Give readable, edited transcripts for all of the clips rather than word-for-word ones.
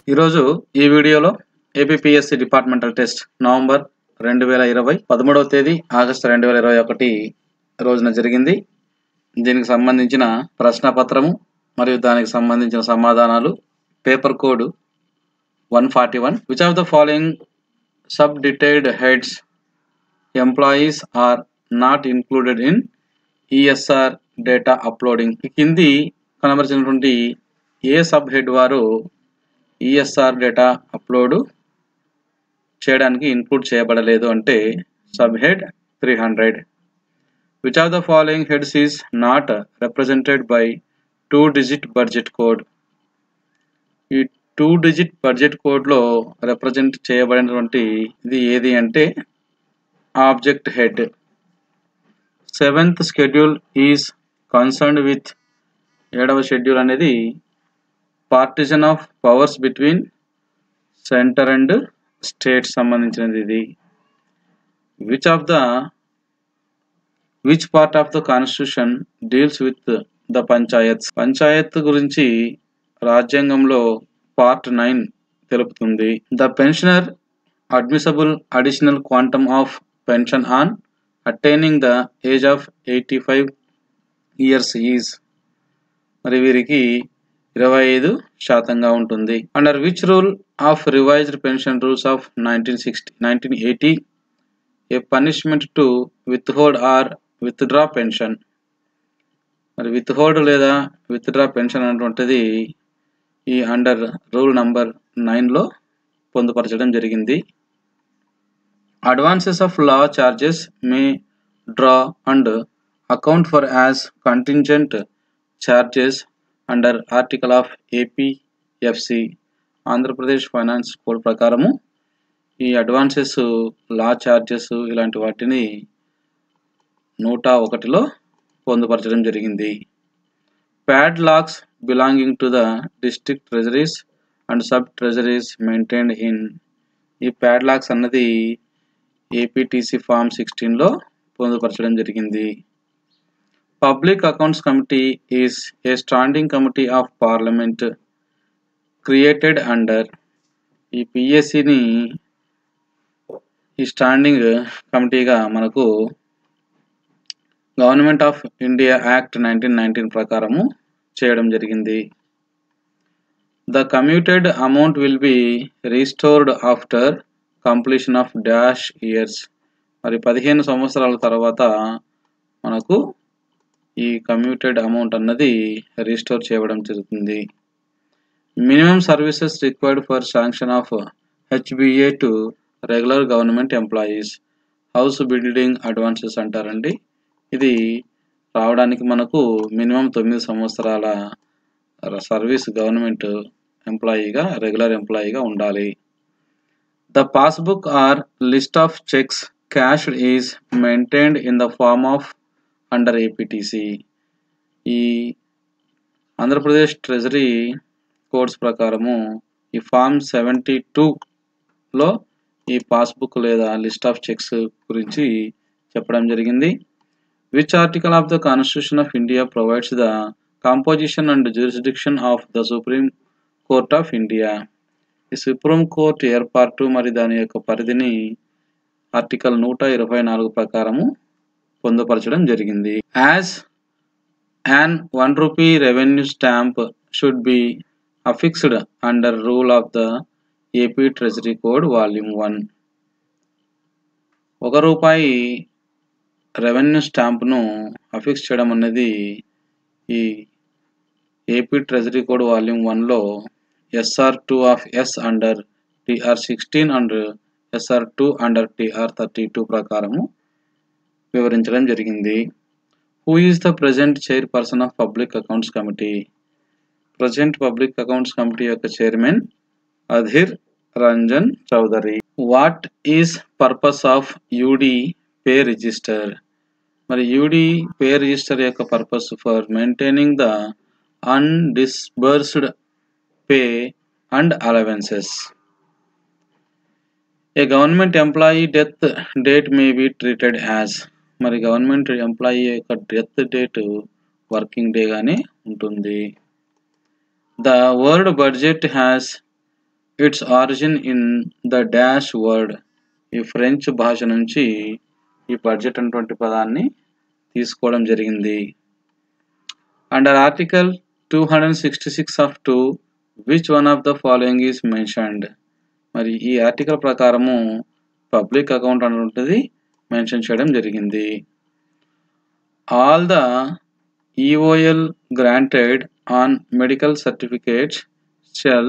ఈరోజు ఈ వీడియోలో ఏపీపీఎస్సీ డిపార్ట్మెంటల్ టెస్ట్ నవంబర్ 2020 13వ తేదీ ఆగస్టు 2021 రోజున జరిగింది. దీనికి సంబంధించిన ప్రశ్నపత్రము మరియు దానికి సంబంధించిన సమాధానాలు paper code 141. Which of the following sub detailed heads employees are not included in ESR data uploading? కింది కనబరిచినటువంటి ఏ సబ్ హెడ్ వారు ఈఎస్ఆర్ డేటా అప్లోడ్ చేయడానికి ఇన్క్లూడ్ చేయబడలేదు అంటే sub head 300. Which of the following heads is not represented by 2-digit budget code? ఈ 2-digit budget కోడ్లో represent చేయబడినటువంటి ఇది ఏది అంటే object head. 7th schedule is concerned with 7వ షెడ్యూల్ అనేది partition of powers between centre and state సంబంధించినది. ఇది which part of the constitution deals with the panchayats? Panchayat గురించి రాజ్యాంగంలో పార్ట్ 9 తెలుపుతుంది. The pensioner admissible additional quantum of pension on attaining the age of 85 years is. మరి వీరికి 25% ఉంటుంది. Under which rule of revised pension rules of 1980 a punishment to withhold or withdraw pension? మరి withhold లేదా withdraw pension అనేటువంటిది ఈ under rule number 9లో పొందుపరచడం జరిగింది. Advances of law charges May draw and account for as contingent charges under article of APFC Andhra Pradesh finance code ప్రకారము ఈ advances, లా charges ఇలాంటి వాటిని 101లో పొందుపరచడం జరిగింది. Pad lakhs belonging to the district treasuries and sub treasuries maintained in. ఈ pad lakhs అన్నది APTC form 16లో పొందుపరచడం జరిగింది. Public Accounts Committee is a standing committee of Parliament created under. ఈ పిఎస్సిని ఈ స్టాండింగ్ కమిటీగా మనకు గవర్నమెంట్ ఆఫ్ ఇండియా యాక్ట్ 1919 ప్రకారము చేయడం జరిగింది. The commuted amount will be restored after completion of dash years. మరి 15 సంవత్సరాల తర్వాత మనకు ఈ కమ్యూటెడ్ అమౌంట్ అన్నది రీస్టోర్ చేయడం జరుగుతుంది. Minimum services required for sanction of HBA to regular government employees. House building advances అంటారండి. ఇది రావడానికి మనకు మినిమం 9 సంవత్సరాల సర్వీస్ గవర్నమెంట్ ఎంప్లాయీగా, రెగ్యులర్ ఎంప్లాయీగా ఉండాలి. The passbook are list of checks క్యాష్డ్ is maintained in the form of under APTC. ఈ Andhra Pradesh treasury codes ప్రకారము ఈ form 72లో ఈ పాస్బుక్ లేదా లిస్ట్ ఆఫ్ చెక్స్ గురించి చెప్పడం జరిగింది. Which article of the constitution of India provides the composition and jurisdiction of the supreme court of India? ఈ supreme court ఏర్పాటు మరి దాని యొక్క పరిధిని ఆర్టికల్ 124 ప్రకారము పొందుపరచడం జరిగింది. As an 1 rupee revenue stamp should be affixed under rule of the AP treasury code volume 1. 1 రూపాయి రెవెన్యూ స్టాంప్ను అఫిక్స్ చేయడం అనేది ఈ ఏపీ ట్రెజరీ కోడ్ వాల్యూమ్ 1లో SR2 of S under TR16 and SR2 under TR32 ప్రకారము వివరించడం జరిగింది. Who is the present chairperson of public accounts committee? Present public accounts committee యొక్క chairman Adhir Ranjan Chowdhury. What is purpose of UD pay register? మరి UD pay register యొక్క purpose for maintaining the undisbursed pay and allowances. A government employee death date may be treated as. మరి government employee యొక్క death date working day గానే ఉంటుంది. The word budget has its origin in the dash word. ఈ French భాష నుంచి ఈ budget అనేటువంటి పదాన్ని తీసుకోవడం జరిగింది. Under article 266 of 2 which one of the following is mentioned. మరి ఈ ఆర్టికల్ ప్రకారము పబ్లిక్ అకౌంట్ అనేటువంటిది మెన్షన్ చేయడం జరిగింది. All the EOL granted on medical certificates shall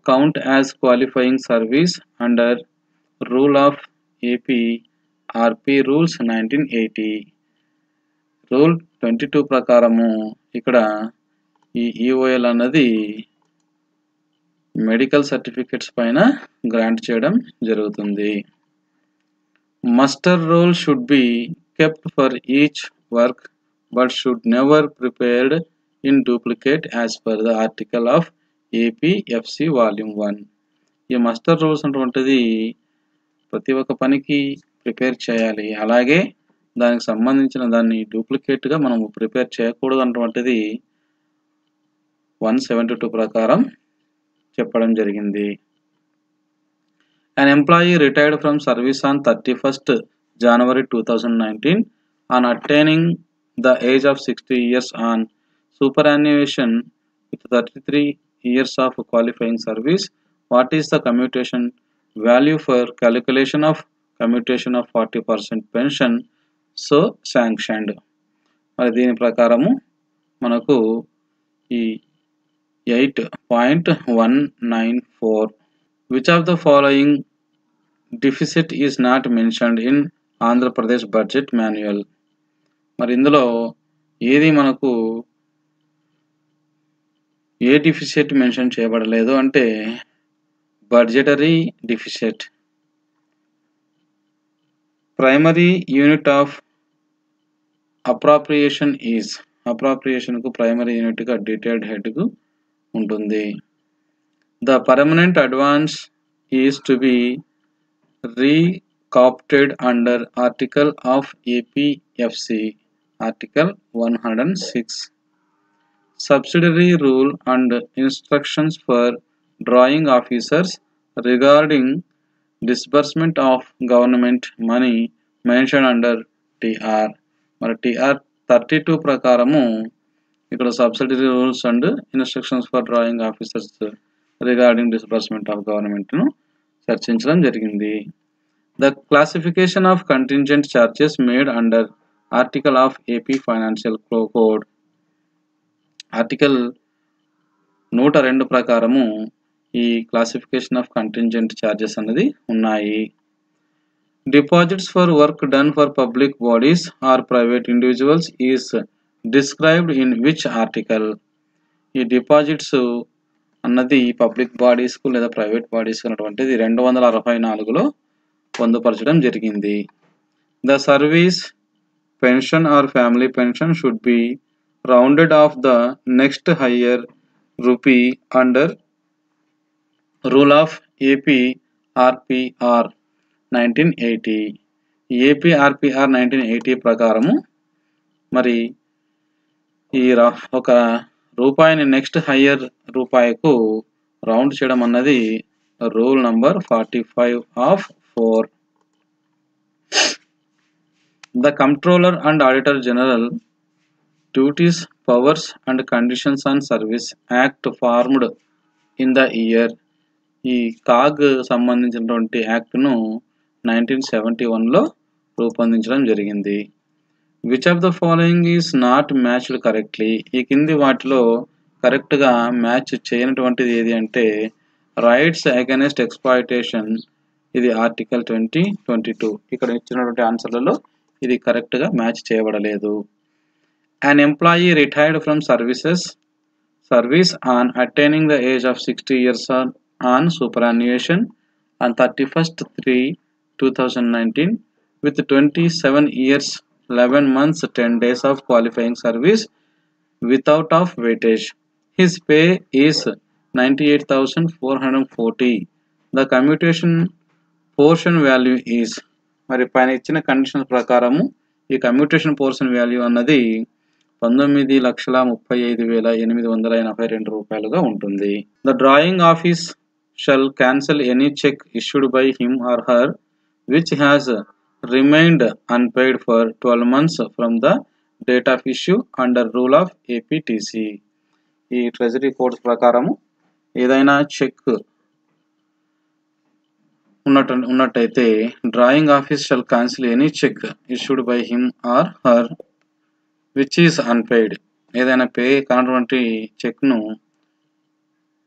count as qualifying service under rule of AP RP rules 1980. Rule 22 ప్రకారము ఇక్కడ ఈ EOL అన్నది మెడికల్ సర్టిఫికెట్స్ పైన గ్రాంట్ చేయడం జరుగుతుంది. Muster roll should be kept for each work but should never prepared in duplicate as per the article of APFC volume 1. ఈ muster rules అటువంటిది ప్రతి ఒక్క పనికి ప్రిపేర్ చేయాలి. అలాగే దానికి సంబంధించిన దాన్ని డూప్లికేట్గా మనం ప్రిపేర్ చేయకూడదు అటువంటిది 172 ప్రకారం చెప్పడం జరిగింది. An employee retired from service on 31st January 2019 on attaining the age of 60 years on superannuation with 33 years of qualifying service. What is the commutation value for calculation of commutation of 40% pension so sanctioned? మరి దీని ప్రకారము మనకు ఈ 8.194 which of the following deficit is not mentioned in Andhra Pradesh budget manual? మరి ఇందులో ఏది మనకు ఏ deficit mention చేయబడలేదు అంటే budgetary deficit. Primary unit of appropriation is, అప్రాప్రియేషన్కు ప్రైమరీ యూనిట్గా డీటెయిల్డ్ హెడ్కు ఉంటుంది. The permanent advance is to be recaptured under article of APFC article 106. Subsidiary rule and instructions for drawing officers regarding disbursement of government money mentioned under TR. మరి TR 32 ప్రకారము ఇక్కడ subsidiary rules and instructions for drawing officers regarding disbursement of గవర్నమెంట్ను చర్చించడం జరిగింది. The classification of contingent charges made under article of AP Financial Code. Article 102 ప్రకారము ఈ classification of contingent charges అనేది ఉన్నాయి. Deposits for work done for public bodies or private individuals is described in which article? ఈ deposits అన్నది public బాడీస్కు లేదా private బాడీస్కు అన్నటువంటిది 264లో పొందుపరచడం జరిగింది. The service pension or family pension should be rounded off the next higher rupee under rule of AP RPR 1980. AP RPR 1980 ప్రకారము మరి ఈ ఒక రూపాయిని నెక్స్ట్ హయ్యర్ రూపాయికు రౌండ్ చేయడం అన్నది rule number 45 of 4. The Comptroller and Auditor General duties, powers and conditions on service act formed in the year. ఈ CAG సంబంధించినటువంటి యాక్ట్ను 1971లో రూపొందించడం జరిగింది. Which of the following is not matched correctly? ఈ కింది వాటిలో కరెక్ట్గా మ్యాచ్ చేయనటువంటిది ఏది అంటే రైట్స్ అగైనెస్ట్ ఎక్స్‌ప్లాయిటేషన్, ఇది ఆర్టికల్ 2022. ఇక్కడ ఇచ్చినటువంటి ఆన్సర్లలో ఇది కరెక్ట్గా మ్యాచ్ చేయబడలేదు. An employee retired from service on attaining the age of 60 years on superannuation on 31/3/2019 with 27 years 11 months 10 days of qualifying service without of weightage. His pay is 98,440. The commutation portion value is, మరి పైన ఇచ్చిన conditions ప్రకారము ఈ commutation portion value అన్నది 19,35,882 రూపాయలుగా ఉంటుంది. The drawing office shall cancel any check issued by him or her which has remained unpaid for 12 months from the date of issue under rule of APTC. ఈ treasury codes ప్రకారము ఏదైనా cheque ఉన్నట్టయితే drawing office shall cancel any cheque issued by him or her which is unpaid. ఏదైనా pay కానటువంటి చెక్ను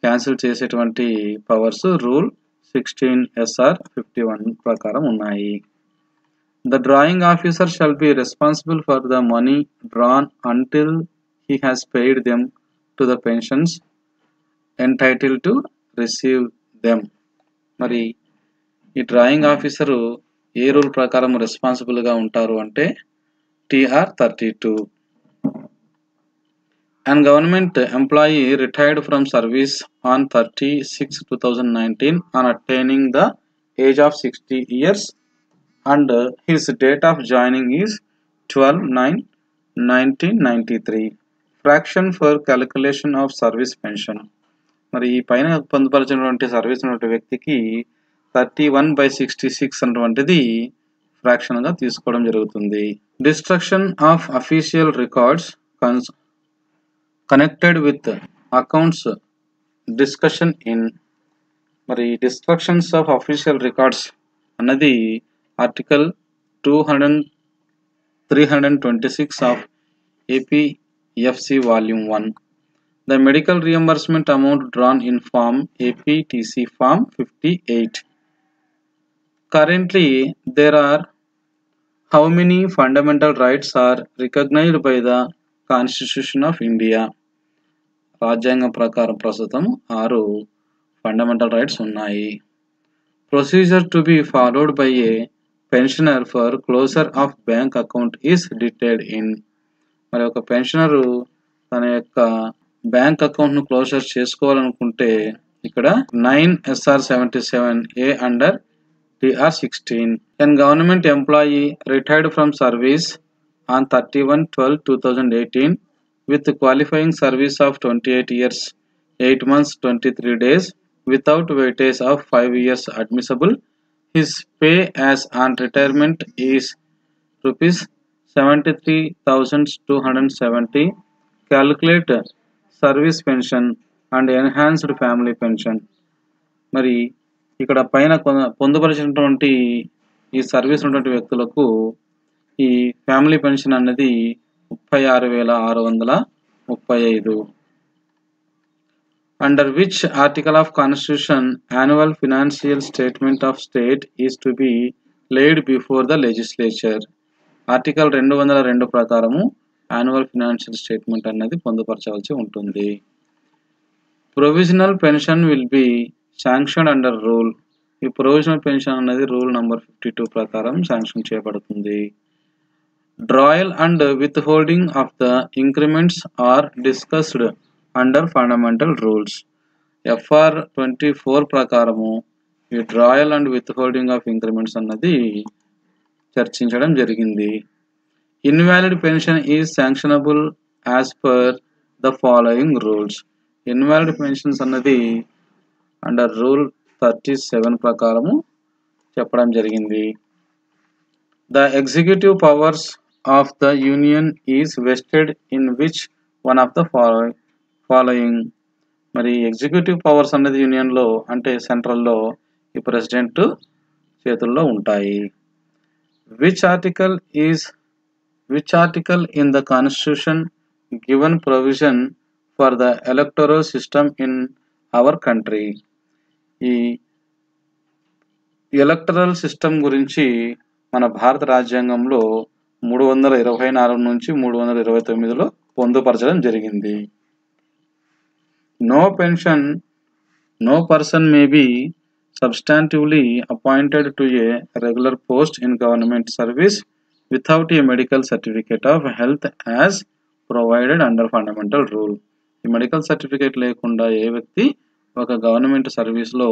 cancel చేసేటువంటి powers rule 16 SR 51 ప్రకారం ఉన్నాయి. The drawing officer shall be responsible for the money drawn until he has paid them to the pensions entitled to receive them. మరి ఈ drawing officer ఏ rule ప్రకారం రెస్పాన్సిబుల్గా ఉంటారు అంటే TR 32. An government employee retired from service on 30/6/2019 on attaining the age of 60 years and his date of joining is 12/9/1993. Fraction for calculation of service pension. మరి ఈ పైన పొందుపరిచినటువంటి service ఉన్నటువంటి వ్యక్తికి 31/66 అన్నటువంటిది ఫ్రాక్షన్గా తీసుకోవడం జరుగుతుంది. Destruction of official records connected with accounts discussion in. మరి destructions of official records అన్నది article 326 of APFC volume 1. The medical reimbursement amount drawn in form APTC form 58. Currently there are how many fundamental rights are recognized by the Constitution of India? రాజ్యాంగం ప్రకారం ప్రస్తుతం 6 fundamental rights ఉన్నాయి. Procedure to be followed by a pensioner for closure of bank account is detailed in. మరి ఒక pensioner తన యొక్క bank అకౌంట్ను closure చేసుకోవాలనుకుంటే ఇక్కడ 9 SR 77A under TR 16. An government employee retired from service on 31/12/2018 with qualifying service of 28 years 8 months 23 days without weightage of 5 years admissible. His pay as on retirement is rupees 73,270. Calculate service pension and enhanced family pension. మరి ఇక్కడ పైన పొందుపరిచినటువంటి ఈ service ఉన్నటువంటి వ్యక్తులకు ఈ family pension అన్నది 36,635. Under which article of Constitution annual financial statement of state is to be laid before the legislature. ఆర్టికల్ 202 ప్రకారము యాన్యువల్ ఫినాన్షియల్ స్టేట్మెంట్ అన్నది పొందుపరచవలసి ఉంటుంది. Provisional pension will be sanction under rule. ఈ ప్రొవిజనల్ పెన్షన్ అనేది rule number 52 ప్రకారం sanction చేయబడుతుంది. Drawal and with holding of the increments are discussed under fundamental rules. FR 24 ప్రకారము ఈ drawal and with holding of increments అన్నది చర్చించడం జరిగింది. Invalid pension is sanctionable as per the following rules. Invalid pensions అన్నది under rule 37 ప్రకారము చెప్పడం జరిగింది. The executive powers of the union is vested in which one of the following. మరి executive powers అన్నది యూనియన్లో అంటే సెంట్రల్లో ఈ ప్రెసిడెంట్ చేతుల్లో ఉంటాయి. Which article in the constitution given provision for the electoral system in our country. ఈ electoral system గురించి మన భారత రాజ్యాంగంలో 324 నుంచి 329లో పొందుపరచడం జరిగింది. No person may be substantively appointed to a regular post in government service without a medical certificate of health as provided under fundamental rule. ఈ medical certificate లేకుండా ఏ వ్యక్తి ఒక గవర్నమెంట్ సర్వీస్లో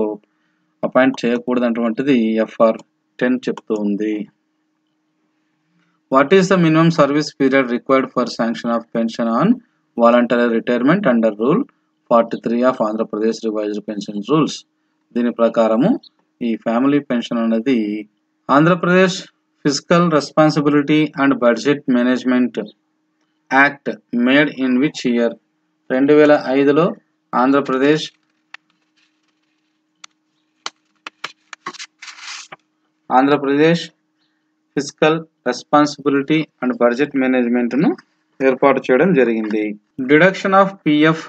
అపాయింట్ చేయకూడదన్నటువంటిది FR 10 చెప్తూ ఉంది. What is the minimum service period required for sanction of pension on voluntary retirement under rule 43 of Andhra Pradesh revised pension rules? దీని ప్రకారము ఈ ఫ్యామిలీ పెన్షన్ అనేది Andhra Pradesh physical responsibility and budget management act made in which year 2005లో Andhra Pradesh physical responsibility and budget మేనేజ్మెంట్ను ఏర్పాటు చేయడం జరిగింది. Deduction of PF,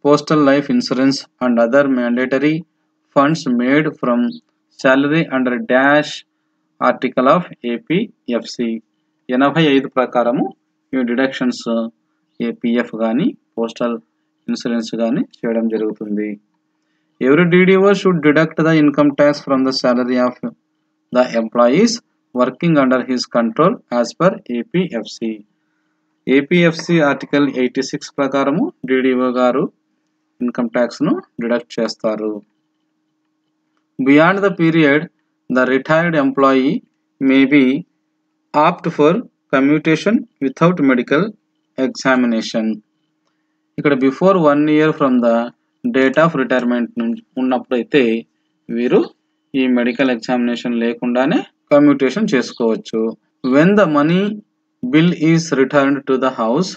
postal life insurance and other mandatory funds made from salary under dash article of APFC 85 ప్రకారము ఈ deductions APF కానీ postal insurance కానీ చేయడం జరుగుతుంది. Every DDO should deduct the income tax from the salary of the employees working under his control as per APFC. APFC article 86 ప్రకారము DDO గారు income ట్యాక్స్ను deduct చేస్తారు. Beyond the period the retired employee may be opt for commutation without medical examination. ఇక్కడ before 1 year from the date of retirement ఉన్నప్పుడైతే వీరు ఈ medical examination లేకుండానే commutation చేసుకోవచ్చు. When the money bill is returned to the house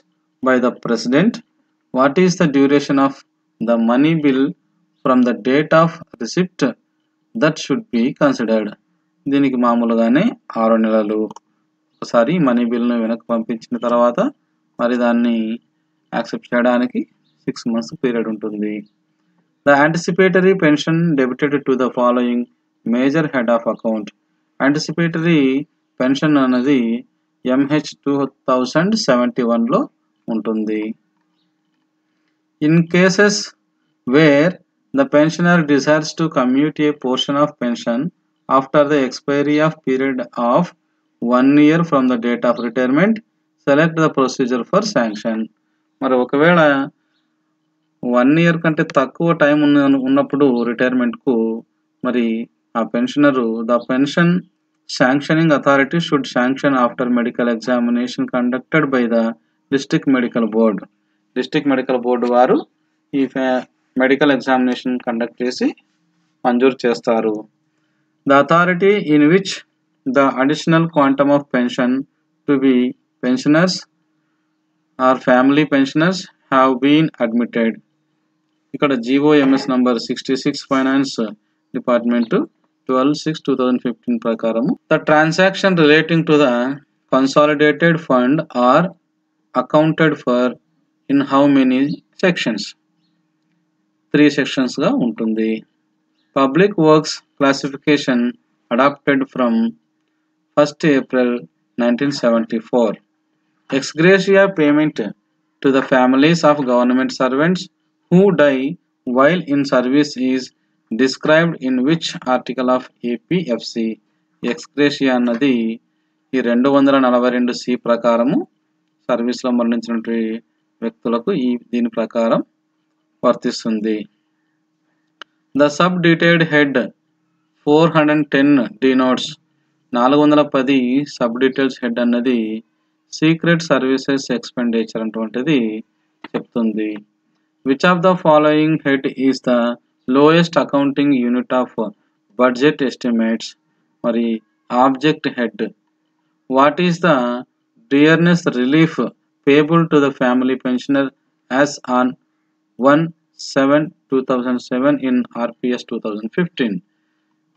by the president, what is the duration of the money bill from the date of receipt that should be considered. దీనికి మామూలుగానే 6 నెలలు. ఒకసారి money బిల్ను వెనక్కి పంపించిన తర్వాత మరి దాన్ని యాక్సెప్ట్ చేయడానికి 6 months పీరియడ్ ఉంటుంది. The anticipatory pension debited to the following major head of account. Anticipatory pension అనేది MH 2071లో ఉంటుంది. In cases where the pensioner desires to commute a portion of pension after the expiry of period of 1 year from the date of retirement, select the procedure for sanction. మరి ఒకవేళ 1 year కంటే తక్కువ time ఉన్నప్పుడు రిటైర్మెంట్కు మరి ఆ pensioner the pension sanctioning authority should sanction after medical examination conducted by the district medical board. District medical board వారు ఈ మెడికల్ ఎగ్జామినేషన్ కండక్ట్ చేసి మంజూరు చేస్తారు. The authority in which the additional quantum of pension to be pensioners or family pensioners have been admitted. ఇక్కడ GOMS number 66 finance department 12/6/2015 ప్రకారము the transaction relating to the consolidated fund are accounted for in how many sections. 3 sections గా ఉంటుంది. Public works classification adopted from 1st April 1974. Ex gratia payment to the families of government servants who die while in service is described in which article of APFC. Ex gratia అన్నది ఈ 242C ప్రకారము సర్వీస్లో మరణించినటువంటి వ్యక్తులకు దీని ప్రకారం వర్తిస్తుంది. The sub detailed head 410 denotes 410 sub details head అన్నది సీక్రెట్ సర్వీసెస్ ఎక్స్పెండిచర్ అటువంటిది చెప్తుంది. Which of the following head is the lowest accounting unit of budget estimates. మరి object head. What is the dearness relief payable to the family pensioner as on 1/7/2007 in RPS 2015.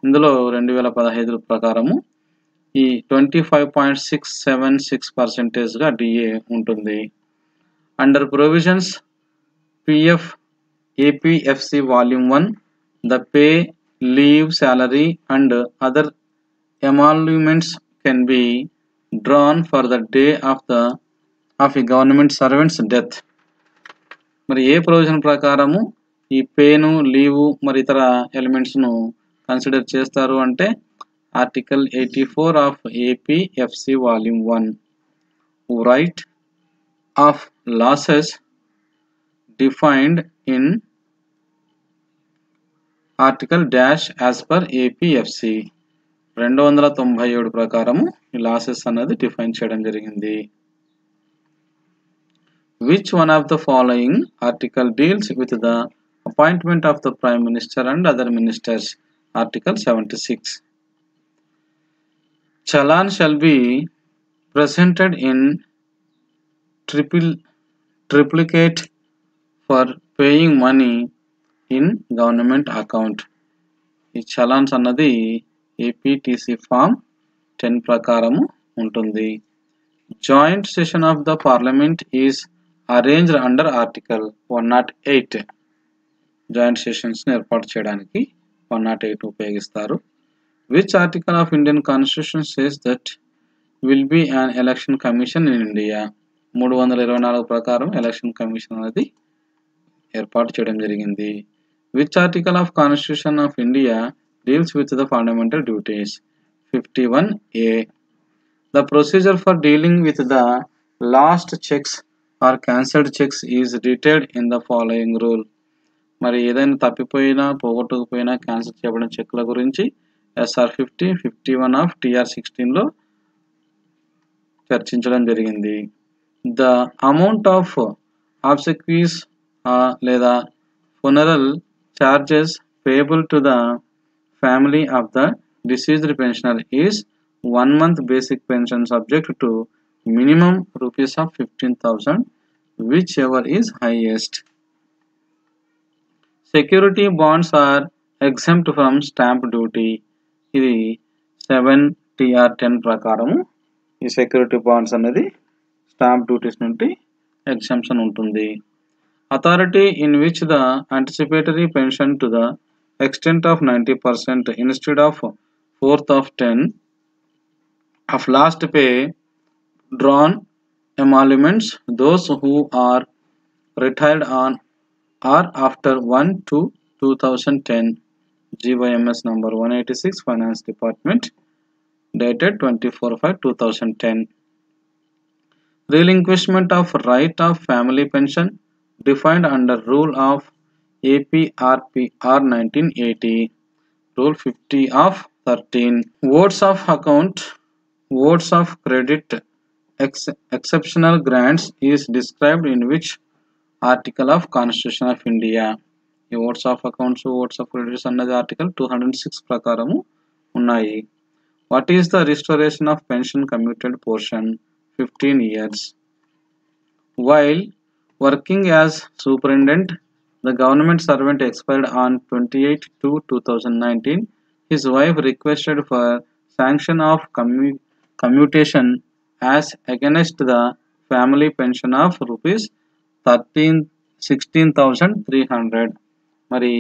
ఇందులో 2015 ప్రకారము ఈ 25.676%గా DA ఉంటుంది. అండర్ ప్రొవిజన్స్ PF APFC Volume 1, the pay, leave, salary and other emoluments can be drawn for the day of a government servant's death. మరి ఏ provision ప్రకారము ఈ పేను, లీవు మరి ఇతర ఎలిమెంట్స్ను కన్సిడర్ చేస్తారు అంటే article 84 of APFC Volume 1. Right of losses defined in article dash as per APFC 297 ప్రకారము ఈ లాసెస్ అన్నది డిఫైన్ చేయడం జరిగింది. Which one of the following article deals with the appointment of the Prime Minister and other ministers. Article 76. Challan shall be presented in triplicate for paying money in government account. ఈ చలాన్స్ అన్నది APTC form 10 ప్రకారము ఉంటుంది. Joint session of the parliament is arranged under article 108. Joint sessions ఏర్పాటు చేయడానికి 108 ఉపయోగిస్తారు. Which article of Indian constitution says that will be an election commission in India? 324 ప్రకారం election commission అనేది ఏర్పాటు చేయడం జరిగింది. Which article of Constitution of India deals with the fundamental duties? 51A. The procedure for dealing with the last checks or cancelled checks is detailed in the following rule. మరి ఏదైనా తప్పిపోయినా పోగొట్టుకుపోయినా cancel చేయబడిన చెక్ల గురించి SR 50, 51 of TR 16లో చర్చించడం జరిగింది. The amount of obsequies లేదా funeral charges payable to the family of the deceased pensioner is 1 month basic pension subject to minimum rupees of 15,000 whichever is highest. Security bonds are exempt from stamp duty. ఇది 7 TR 10 ప్రకారము ఈ security bonds అనేది stamp duties నుండి exemption ఉంటుంది. Authority in which the anticipatory pension to the extent of 90% instead of 4th of 10 of last pay drawn emoluments those who are retired on or after 1/2/2010. GYMS number 186 Finance Department dated 24/5/2010. Relinquishment of right of family pension defined under rule of APRPR 1980. Rule 50 of 13. Votes of account, votes of credit, exceptional grants is described in which article of Constitution of India? ఈ votes of accounts, votes of credits అన్నది article 206 ప్రకారము ఉన్నాయి. What is the restoration of pension commuted portion? 15 years. While working as superintendent, the government servant expired on 28/2/2019. His wife requested for sanction of commutation as against the family pension of rupees 16,300. మరి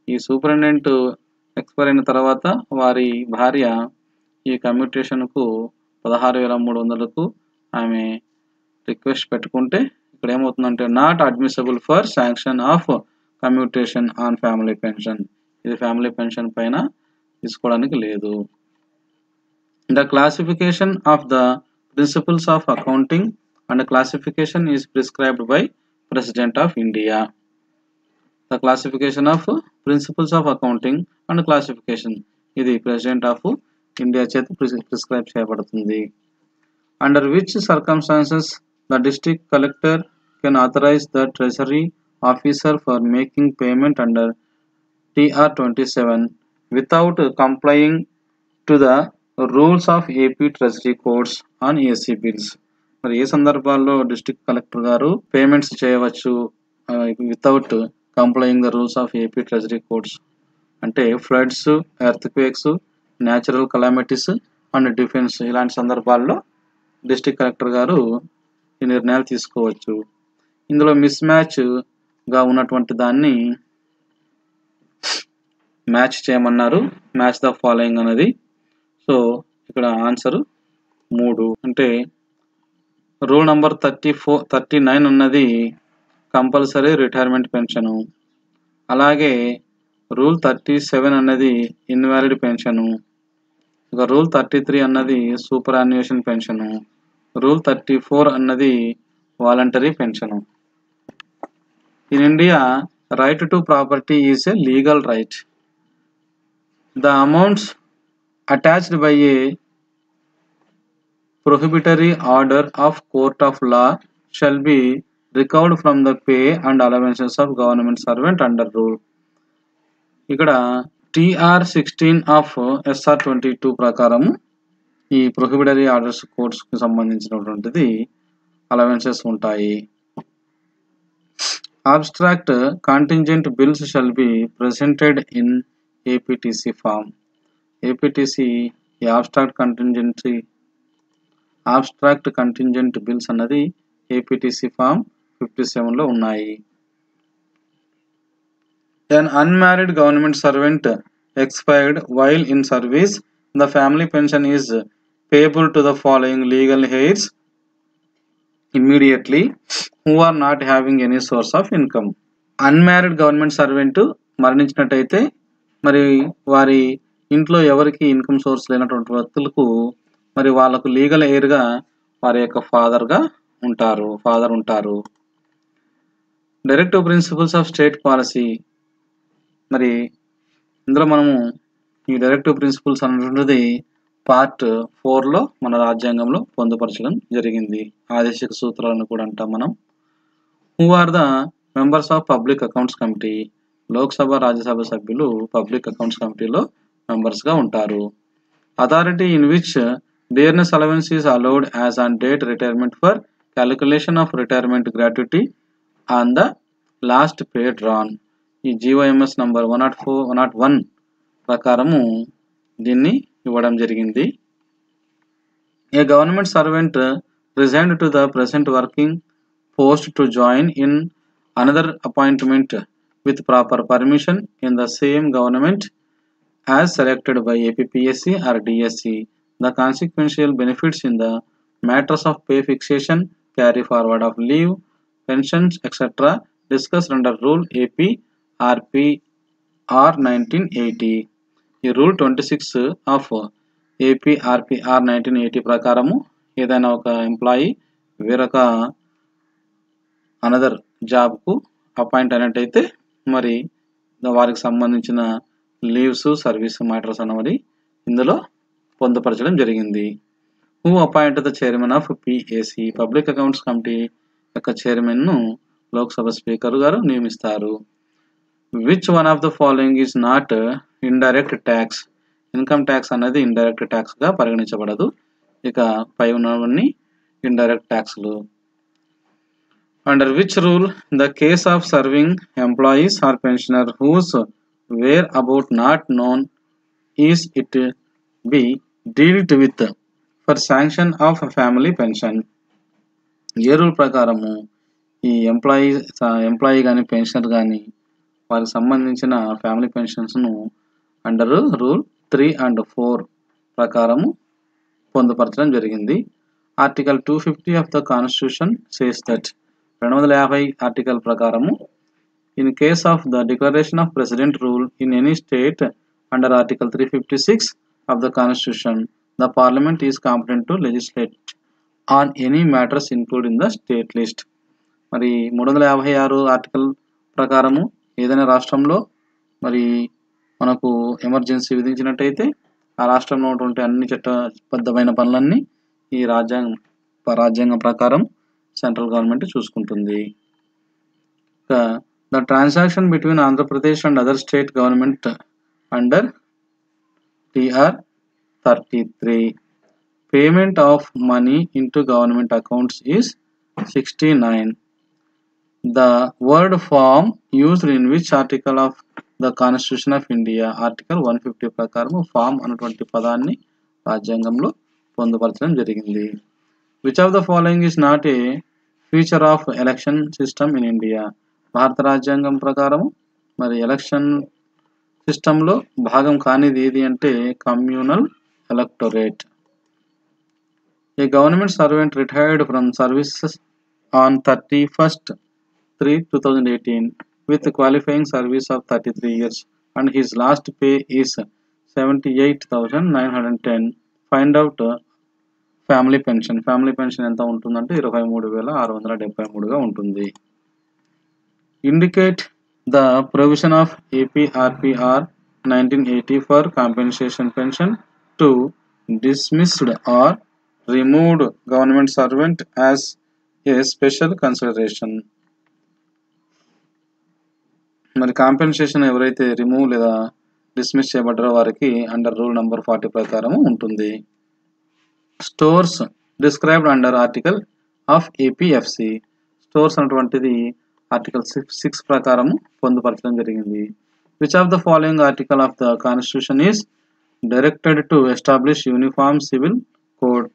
ఈ superintendent expire అయిన తర్వాత వారి భార్య ఈ కమ్యూటేషన్కు 16,300కు ఆమె request పెట్టుకుంటే ఇక్కడ ఏమవుతుందంటే not admissible for sanction of commutation on family pension. ఇది ఫ్యామిలీ పెన్షన్ పైన తీసుకోవడానికి లేదు. The classification of the principles of accounting and classification is prescribed by president of India. The classification of principles of accounting and classification ఇది president of India చేత prescribe చేయబడుతుంది. Under which circumstances the district collector can authorize the treasury officer for making payment under TR 27 without complying to the rules of AP treasury codes on AC bills. మరి ఏ సందర్భాల్లో district collector గారు payments చేయవచ్చు without complying the rules of AP treasury codes అంటే floods, earthquakes, natural calamities and defence ఇలాంటి సందర్భాల్లో district collector గారు ఈ నిర్ణయాలు తీసుకోవచ్చు. ఇందులో మిస్ మ్యాచ్గా ఉన్నటువంటి దాన్ని మ్యాచ్ చేయమన్నారు. మ్యాచ్ ద ఫాలోయింగ్ అనేది. సో ఇక్కడ ఆన్సర్ 3 అంటే రూల్ నంబర్ 39 అన్నది కంపల్సరీ రిటైర్మెంట్ పెన్షను, అలాగే రూల్ 37 అన్నది ఇన్వాలిడ్ పెన్షను, ఇక రూల్ 33 అన్నది సూపర్ యాన్యుయేషన్ పెన్షను, రూల్ 34 అన్నది voluntary pension. In India right to property is a legal right. The amounts attached by A prohibitory order of court of law shall be recovered from the pay and allowances of government servant under rule. ఇక్కడ TR16 of SR22 ప్రకారము ఈ prohibitory orders కోడ్స్కి సంబంధించినటువంటిది allowances ఉంటాయి. Abstract contingent bills shall be presented in APTC form. APTC ఈ abstract contingent bills అన్నది APTC form 57లో ఉన్నాయి. An unmarried government servant expired while in service, the family pension is payable to the following legal heirs immediately who are not having any source of income. Unmarried government servant మరణించినట్టయితే మరి వారి ఇంట్లో ఎవరికి income source లేనటువంటి వ్యక్తులకు మరి వాళ్ళకు legal ఎయిర్గా వారి యొక్క ఫాదర్ ఉంటారు. Directive principles of state policy, మరి ఇందులో మనము ఈ డైరెక్టివ్ ప్రిన్సిపల్స్ అనేటువంటిది పార్ట్ 4లో మన రాజ్యాంగంలో పొందుపరచడం జరిగింది. ఆదేశిక సూత్రాలను కూడా అంటాం మనం. Who are the members of public accounts committee? Lok Sabha Rajya Sabha సభ్యులు పబ్లిక్ అకౌంట్స్ కమిటీలో మెంబర్స్గా ఉంటారు. Authority in which dearness allowance is allowed as on date retirement for calculation of retirement gratuity on the last pay drawn. ఈ GOMS నంబర్ 101 ప్రకారము దీన్ని ఇవ్వడం జరిగింది. A government servant resigned to the present working post to join in another appointment with proper permission in the same government as selected by APPSC or DSC. The consequential benefits in the matters of pay fixation, carry forward of leave, pensions, etc. discussed under Rule AP RPR 1980. ఈ rule 26 of AP RPR 1980 ప్రకారము ఏదైనా ఒక employee వేరొక another జాబ్కు appoint అయినట్టయితే మరి వారికి సంబంధించిన leaves service matters అన్నది ఇందులో పొందుపరచడం జరిగింది. Who appoint the chairman of PAC? Public accounts committee యొక్క చైర్మన్ను లోక్సభ స్పీకర్ గారు నియమిస్తారు. Which one of the following is not indirect tax? Income tax అనేది ఇండైరెక్ట్ ట్యాక్స్గా పరిగణించబడదు. ఇక పై ఉన్నవన్నీ ఇండైరెక్ట్ ట్యాక్స్లు. Under which rule the case of serving employees are pensioner who's wear about not known is it be dealt with for sanction of family pension? A rule ప్రకారము ఈ employee కానీ pensioner కానీ వారికి సంబంధించిన ఫ్యామిలీ పెన్షన్స్ను under rule 3 and 4 ప్రకారము పొందుపరచడం జరిగింది. Article 250 of the constitution says that 250 article ప్రకారము in case of the declaration of president rule in any state under article 356 of the constitution, the parliament is competent to legislate on any matters included in the state list. మరి 356 article ప్రకారము ఏదైనా రాష్ట్రంలో మరి మనకు emergency విధించినట్టయితే ఆ రాష్ట్రంలో ఉన్నటువంటి అన్ని చట్టబద్ధమైన పనులన్నీ ఈ రాజ్యాంగం ప్రకారం సెంట్రల్ గవర్నమెంట్ చూసుకుంటుంది. The transaction between Andhra Pradesh and other state government under TR 33. Payment of money into government accounts is 69. The word form used in which article of the Constitution of India? Article 150 ప్రకారం form అనేటువంటి పదాన్ని రాజ్యాంగంలో పొందుపరచడం జరిగింది. Which of the following is not a feature of election system in India? భారత రాజ్యాంగం ప్రకారం మరి ఎలక్షన్ సిస్టంలో భాగం కానిది ఏది అంటే communal electorate. A government servant retired from services on 31/3/2018 with qualifying service of 33 years and his last pay is 78,910. Find out family pension. Family pension ఎంత ఉంటుందంటే 23,673గా ఉంటుంది. Indicate the provision of AP RPR 1980 for compensation pension to dismissed or removed government servant as A special consideration. మరి compensation ఎవరైతే remove లేదా dismiss చేయబడ్డారో వారికి under rule number 40 ప్రకారం ఉంటుంది. Stores described under article of APFC. Stores అన్నటువంటిది article 6 ప్రకారం పొందుపరచడం జరిగింది. Which of the following article of the constitution is directed to establish uniform civil code.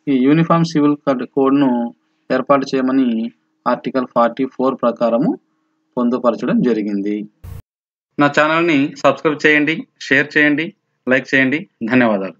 ఈ యూనిఫామ్ సివిల్ కోడ్ను ఏర్పాటు చేయమని ఆర్టికల్ 44 ప్రకారము పొందుపరచడం జరిగింది. నా ఛానల్ని సబ్స్క్రైబ్ చేయండి, షేర్ చేయండి, లైక్ చేయండి. ధన్యవాదాలు.